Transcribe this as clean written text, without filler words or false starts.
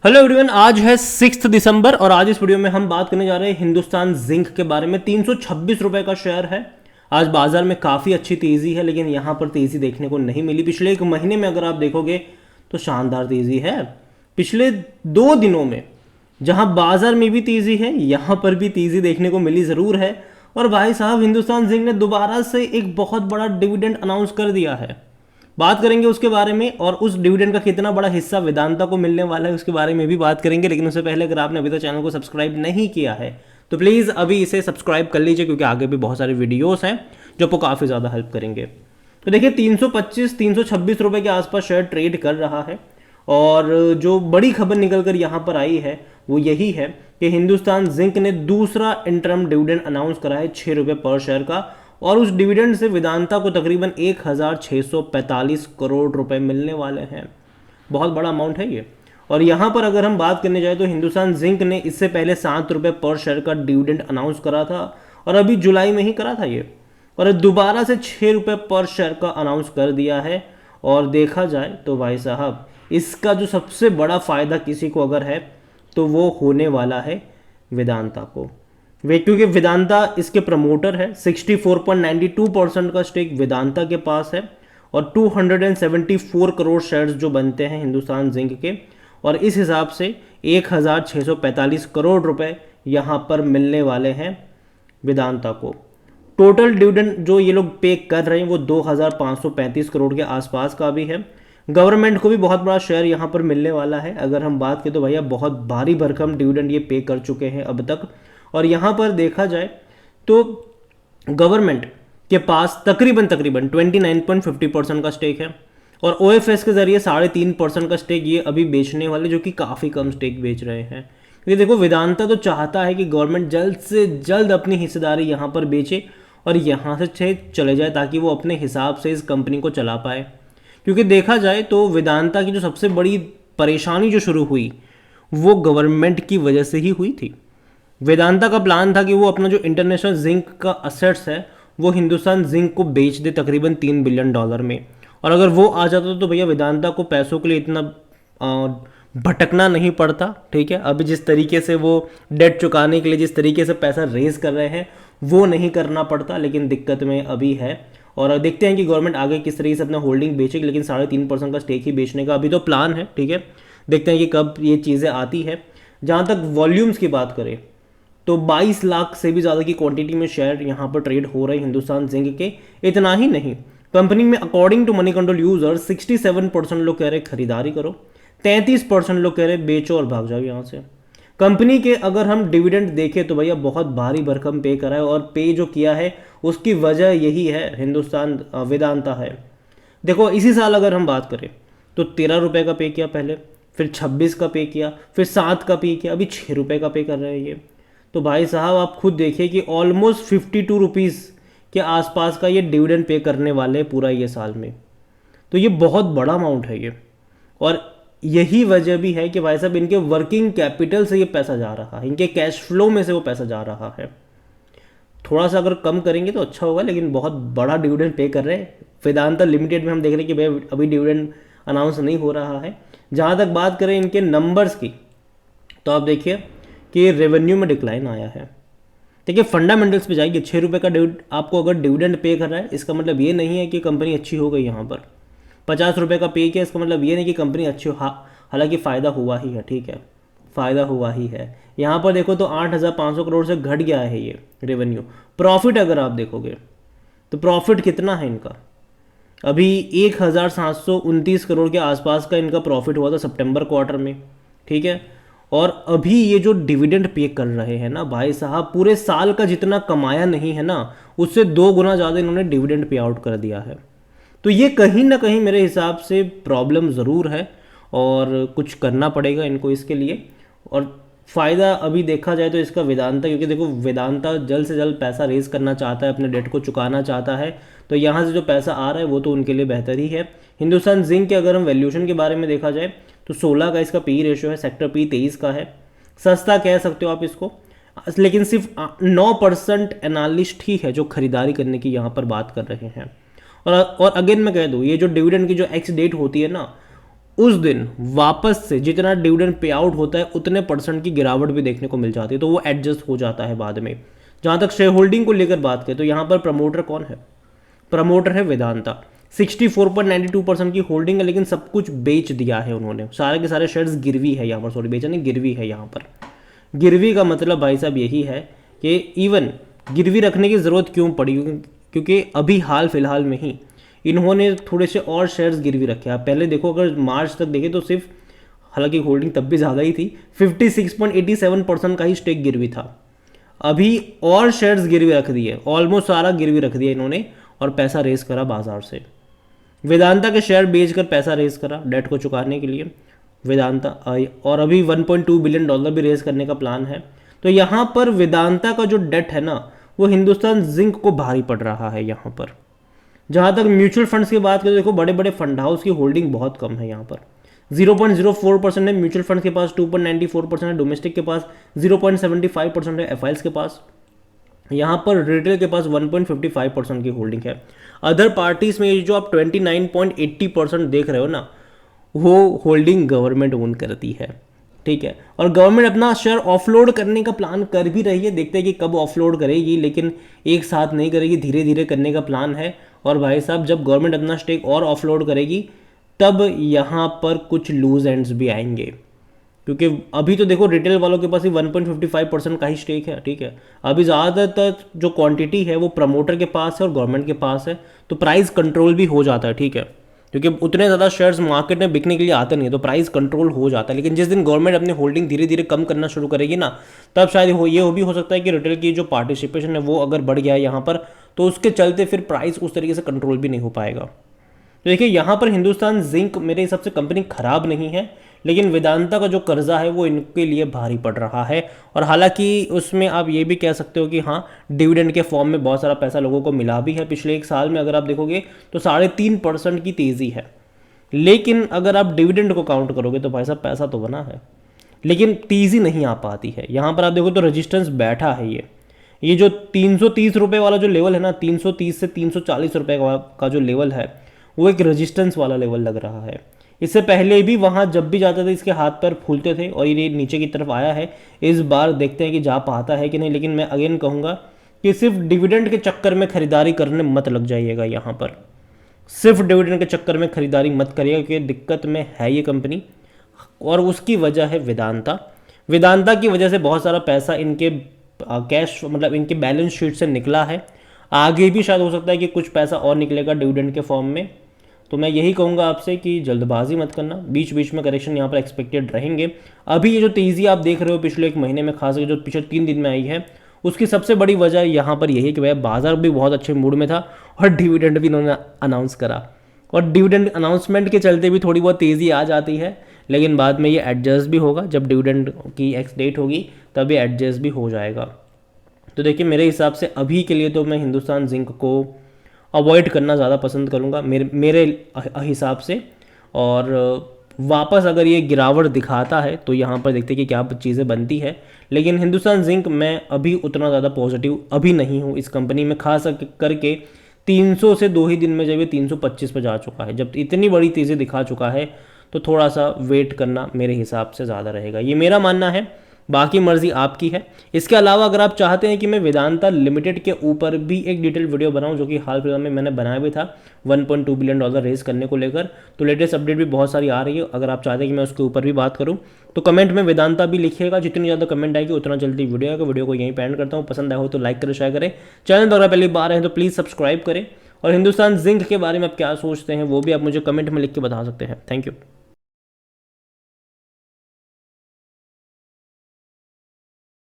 Hello everyone, आज है 6 दिसंबर और आज इस वीडियो में हम बात करने जा रहे हैं हिंदुस्तान जिंक के बारे में। 326 रुपए का शेयर है। आज बाजार में काफ़ी अच्छी तेज़ी है, लेकिन यहाँ पर तेज़ी देखने को नहीं मिली। पिछले एक महीने में अगर आप देखोगे तो शानदार तेज़ी है। पिछले 2 दिनों में जहाँ बाजार में भी तेज़ी है, यहाँ पर भी तेज़ी देखने को मिली ज़रूर है। और भाई साहब, हिंदुस्तान जिंक ने दोबारा से एक बहुत बड़ा डिविडेंड अनाउंस कर दिया है। बात करेंगे उसके बारे में, और उस डिविडेंड का कितना बड़ा हिस्सा वेदांता को मिलने वाला है उसके बारे में भी बात करेंगे। लेकिन उससे पहले अगर आपने अभी तक चैनल को सब्सक्राइब नहीं किया है तो प्लीज़ अभी इसे सब्सक्राइब कर लीजिए, क्योंकि आगे भी बहुत सारे वीडियोस हैं जो आपको काफ़ी ज़्यादा हेल्प करेंगे। तो देखिए, 325-326 रुपये के आसपास शेयर ट्रेड कर रहा है। और जो बड़ी खबर निकल कर यहाँ पर आई है वो यही है कि हिंदुस्तान जिंक ने दूसरा इंटरम डिविडेंड अनाउंस करा है 6 रुपये पर शेयर का। और उस डिविडेंड से वेदांता को तकरीबन 1645 करोड़ रुपए मिलने वाले हैं। बहुत बड़ा अमाउंट है ये। और यहाँ पर अगर हम बात करने जाए तो हिंदुस्तान जिंक ने इससे पहले 7 रुपये पर शेयर का डिविडेंड अनाउंस करा था, और अभी जुलाई में ही करा था ये। और दोबारा से 6 रुपये पर शेयर का अनाउंस कर दिया है। और देखा जाए तो भाई साहब, इसका जो सबसे बड़ा फ़ायदा किसी को अगर है तो वो होने वाला है वेदांता को। वे क्योंकि वेदांता इसके प्रमोटर है। 64.92% का स्टेक वेदांता के पास है। और 274 करोड़ शेयर्स जो बनते हैं हिंदुस्तान जिंक के, और इस हिसाब से 1645 करोड़ रुपए यहाँ पर मिलने वाले हैं वेदांता को। टोटल डिविडेंड जो ये लोग पे कर रहे हैं वो 2535 करोड़ के आसपास का भी है। गवर्नमेंट को भी बहुत बड़ा शेयर यहाँ पर मिलने वाला है। अगर हम बात करें तो भैया बहुत भारी भरकम डिविडेंड ये पे कर चुके हैं अब तक। और यहाँ पर देखा जाए तो गवर्नमेंट के पास तकरीबन 29.50% का स्टेक है। और ओएफएस के जरिए 3.5% का स्टेक ये अभी बेचने वाले, जो कि काफ़ी कम स्टेक बेच रहे हैं। क्योंकि देखो, वेदांता तो चाहता है कि गवर्नमेंट जल्द से जल्द अपनी हिस्सेदारी यहाँ पर बेचे और यहाँ से चले जाए, ताकि वो अपने हिसाब से इस कंपनी को चला पाए। क्योंकि देखा जाए तो वेदांता की जो सबसे बड़ी परेशानी जो शुरू हुई वो गवर्नमेंट की वजह से ही हुई थी। वेदांता का प्लान था कि वो अपना जो इंटरनेशनल जिंक का असेट्स है वो हिंदुस्तान जिंक को बेच दे तकरीबन $3 बिलियन में। और अगर वो आ जाता तो भैया वेदांता को पैसों के लिए इतना भटकना नहीं पड़ता। ठीक है, अभी जिस तरीके से वो डेट चुकाने के लिए जिस तरीके से पैसा रेज कर रहे हैं वो नहीं करना पड़ता। लेकिन दिक्कत में अभी है, और देखते हैं कि गवर्नमेंट आगे किस तरीके से अपना होल्डिंग बेचेगी। लेकिन 3.5% का स्टेक ही बेचने का अभी तो प्लान है। ठीक है, देखते हैं कि कब ये चीज़ें आती है। जहाँ तक वॉल्यूम्स की बात करें तो 22 लाख से भी ज़्यादा की क्वांटिटी में शेयर यहाँ पर ट्रेड हो रहे हैं हिंदुस्तान जिंक के। इतना ही नहीं, कंपनी में according to money control user 67% लोग कह रहे खरीदारी करो, 33% लोग कह रहे बेचो और भाग जाओ यहाँ से। कंपनी के अगर हम डिविडेंड देखें तो भैया बहुत भारी भरकम पे करा है, और पे जो किया है उसकी वजह यही है हिंदुस्तान वेदांता है। देखो, इसी साल अगर हम बात करें तो 13 रुपये का पे किया पहले, फिर 26 का पे किया, फिर 7 का पे किया, अभी 6 रुपये का पे कर रहे हैं ये। तो भाई साहब, आप खुद देखिए कि ऑलमोस्ट 52 रुपीज़ के आसपास का ये डिविडेंड पे करने वाले पूरा ये साल में। तो ये बहुत बड़ा अमाउंट है ये। और यही वजह भी है कि भाई साहब इनके वर्किंग कैपिटल से ये पैसा जा रहा है, इनके कैश फ्लो में से वो पैसा जा रहा है। थोड़ा सा अगर कम करेंगे तो अच्छा होगा, लेकिन बहुत बड़ा डिविडेंड पे कर रहे हैं। वेदांता लिमिटेड में हम देख रहे हैं कि भाई अभी डिविडेंड अनाउंस नहीं हो रहा है। जहाँ तक बात करें इनके नंबर्स की तो आप देखिए कि रेवेन्यू में डिक्लाइन आया है। देखिए, फंडामेंटल्स पे जाइए। 6 रुपये का आपको अगर डिविडेंड पे कर रहा है, इसका मतलब ये नहीं है कि कंपनी अच्छी हो गई। यहाँ पर 50 रुपये का पे किया, इसका मतलब ये नहीं कि कंपनी अच्छी हालांकि फ़ायदा हुआ ही है। ठीक है, फ़ायदा हुआ ही है। यहाँ पर देखो तो 8,500 करोड़ से घट गया है ये रेवेन्यू। प्रॉफिट अगर आप देखोगे तो प्रॉफिट कितना है इनका, अभी 1,729 करोड़ के आसपास का इनका प्रॉफिट हुआ था सितंबर क्वार्टर में। ठीक है, और अभी ये जो डिविडेंड पे कर रहे हैं ना भाई साहब, पूरे साल का जितना कमाया नहीं है ना उससे 2 गुना ज़्यादा इन्होंने डिविडेंड पे आउट कर दिया है। तो ये कहीं ना कहीं मेरे हिसाब से प्रॉब्लम ज़रूर है, और कुछ करना पड़ेगा इनको इसके लिए। और फ़ायदा अभी देखा जाए तो इसका वेदांता, क्योंकि देखो वेदांता जल्द से जल्द पैसा रेज करना चाहता है, अपने डेट को चुकाना चाहता है। तो यहाँ से जो पैसा आ रहा है वो तो उनके लिए बेहतर ही है। हिंदुस्तान जिंक के अगर हम वैल्यूएशन के बारे में देखा जाए तो 16 का इसका पी रेशियो है, सेक्टर पी 23 का है। सस्ता कह सकते हो आप इसको, लेकिन सिर्फ 9% एनालिस्ट ही है जो खरीदारी करने की यहाँ पर बात कर रहे हैं। और अगेन मैं कह दूँ, ये जो डिविडेंड की जो एक्स डेट होती है ना, उस दिन वापस से जितना डिविडेंड पे आउट होता है उतने परसेंट की गिरावट भी देखने को मिल जाती है, तो वो एडजस्ट हो जाता है बाद में। जहाँ तक शेयर होल्डिंग को लेकर बात करें तो यहाँ पर प्रमोटर कौन है? प्रमोटर है वेदांता। 64.92% की होल्डिंग है, लेकिन सब कुछ बेच दिया है उन्होंने, सारे के सारे शेयर्स गिरवी है यहाँ पर, सॉरी बेचा नहीं, गिरवी है यहाँ पर। गिरवी का मतलब भाई साहब यही है कि इवन गिरवी रखने की ज़रूरत क्यों पड़ी, क्योंकि अभी हाल फिलहाल में ही इन्होंने थोड़े से और शेयर्स गिरवी रखे। आप पहले देखो, अगर मार्च तक देखें तो सिर्फ, हालांकि होल्डिंग तब भी ज़्यादा ही थी, 56.87% का ही स्टेक गिरवी था। अभी और शेयर्स गिरवी रख दिए, ऑलमोस्ट सारा गिरवी रख दिया इन्होंने, और पैसा रेस करा बाजार से। वेदांता के शेयर बेचकर पैसा रेस करा डेट को चुकाने के लिए वेदांता, और अभी $1.2 बिलियन भी रेस करने का प्लान है। तो यहाँ पर वेदांता का जो डेट है ना, वो हिंदुस्तान जिंक को भारी पड़ रहा है यहाँ पर। जहाँ तक म्यूचुअल फंड्स की बात करें, देखो बड़े बड़े फंड हाउस की होल्डिंग बहुत कम है यहाँ पर। 0.04% है म्यूचुअल फंड्स के पास, 2.94% है डोमेस्टिक के पास, 0.75% है एफआईएल्स के पास। यहाँ पर रिटेल के पास 1.55% की होल्डिंग है। अदर पार्टीज में जो आप 29.80% देख रहे हो ना, वो होल्डिंग गवर्नमेंट ओन करती है, ठीक है। और गवर्नमेंट अपना शेयर ऑफलोड करने का प्लान कर भी रही है, देखते हैं कि कब ऑफलोड करेगी, लेकिन एक साथ नहीं करेगी, धीरे धीरे करने का प्लान है। और भाई साहब, जब गवर्नमेंट अपना स्टेक और ऑफलोड करेगी तब यहाँ पर कुछ लूज एंड्स भी आएंगे, क्योंकि अभी तो देखो रिटेल वालों के पास ही 1.55% का ही स्टेक है, ठीक है। अभी ज़्यादातर जो क्वांटिटी है वो प्रमोटर के पास है और गवर्नमेंट के पास है, तो प्राइस कंट्रोल भी हो जाता है, ठीक है, क्योंकि उतने ज़्यादा शेयर्स मार्केट में बिकने के लिए आते नहीं है, तो प्राइस कंट्रोल हो जाता है। लेकिन जिस दिन गवर्नमेंट अपनी होल्डिंग धीरे धीरे कम करना शुरू करेगी ना, तब शायद ये भी हो सकता है कि रिटेल की जो पार्टिसिपेशन है वो अगर बढ़ गया है यहाँ पर, तो उसके चलते फिर प्राइस उस तरीके से कंट्रोल भी नहीं हो पाएगा। तो देखिए, यहाँ पर हिंदुस्तान जिंक मेरे हिसाब से कंपनी खराब नहीं है, लेकिन वेदांता का जो कर्जा है वो इनके लिए भारी पड़ रहा है। और हालांकि उसमें आप ये भी कह सकते हो कि हाँ, डिविडेंड के फॉर्म में बहुत सारा पैसा लोगों को मिला भी है। पिछले एक साल में अगर आप देखोगे तो 3.5% की तेज़ी है, लेकिन अगर आप डिविडेंड को काउंट करोगे तो भाई साहब पैसा तो बना है, लेकिन तेज़ी नहीं आ पाती है। यहाँ पर आप देखो तो रेजिस्टेंस बैठा है, ये जो 330 रुपये वाला जो लेवल है ना, 330 से 340 रुपये का जो लेवल है, वो एक रेजिस्टेंस वाला लेवल लग रहा है। इससे पहले भी वहाँ जब भी जाते थे इसके हाथ पैर फूलते थे, और ये नीचे की तरफ आया है। इस बार देखते हैं कि जा पाता है कि नहीं, लेकिन मैं अगेन कहूँगा कि सिर्फ डिविडेंड के चक्कर में खरीदारी करने मत लग जाइएगा। यहाँ पर सिर्फ डिविडेंड के चक्कर में खरीदारी मत करिएगा, क्योंकि दिक्कत में है ये कंपनी, और उसकी वजह है वेदांता। वेदांता की वजह से बहुत सारा पैसा इनके कैश, मतलब इनके बैलेंस शीट से निकला है। आगे भी शायद हो सकता है कि कुछ पैसा और निकलेगा डिविडेंड के फॉर्म में। तो मैं यही कहूँगा आपसे कि जल्दबाजी मत करना, बीच बीच में करेक्शन यहाँ पर एक्सपेक्टेड रहेंगे। अभी ये जो तेज़ी आप देख रहे हो पिछले एक महीने में, खासकर जो पिछले 3 दिन में आई है, उसकी सबसे बड़ी वजह यहाँ पर यही है कि भाई बाजार भी बहुत अच्छे मूड में था और डिविडेंड भी इन्होंने अनाउंस करा, और डिविडेंड अनाउंसमेंट के चलते भी थोड़ी बहुत तेज़ी आ जाती है, लेकिन बाद में ये एडजस्ट भी होगा। जब डिविडेंड की एक्स डेट होगी तब ये एडजस्ट भी हो जाएगा। तो देखिए, मेरे हिसाब से अभी के लिए तो मैं हिंदुस्तान जिंक को अवॉइड करना ज़्यादा पसंद करूँगा मेरे हिसाब से। और वापस अगर ये गिरावट दिखाता है तो यहाँ पर देखते हैं कि क्या चीज़ें बनती है। लेकिन हिंदुस्तान जिंक मैं अभी उतना ज़्यादा पॉजिटिव अभी नहीं हूँ इस कंपनी में, खास करके 300 से 2 ही दिन में जब ये 325 पर जा चुका है, जब इतनी बड़ी तेज़ी दिखा चुका है, तो थोड़ा सा वेट करना मेरे हिसाब से ज़्यादा रहेगा, ये मेरा मानना है। बाकी मर्जी आपकी है। इसके अलावा अगर आप चाहते हैं कि मैं वेदांता लिमिटेड के ऊपर भी एक डिटेल वीडियो बनाऊं, जो कि हाल फिलहाल में मैंने बनाया भी था $1.2 बिलियन रेज करने को लेकर, तो लेटेस्ट अपडेट भी बहुत सारी आ रही है। अगर आप चाहते हैं कि मैं उसके ऊपर भी बात करूं तो कमेंट में वेदांता भी लिखिएगा। जितनी ज़्यादा कमेंट आएगी उतना जल्दी वीडियो आएगा। वीडियो को यहीं पे एंड करता हूँ। पसंद आया हो तो लाइक करें, शेयर करें। चैनल पर अगर पहली बार हैं तो प्लीज़ सब्सक्राइब करें। और हिंदुस्तान जिंक के बारे में आप क्या सोचते हैं वो भी आप मुझे कमेंट में लिख के बता सकते हैं। Thank you.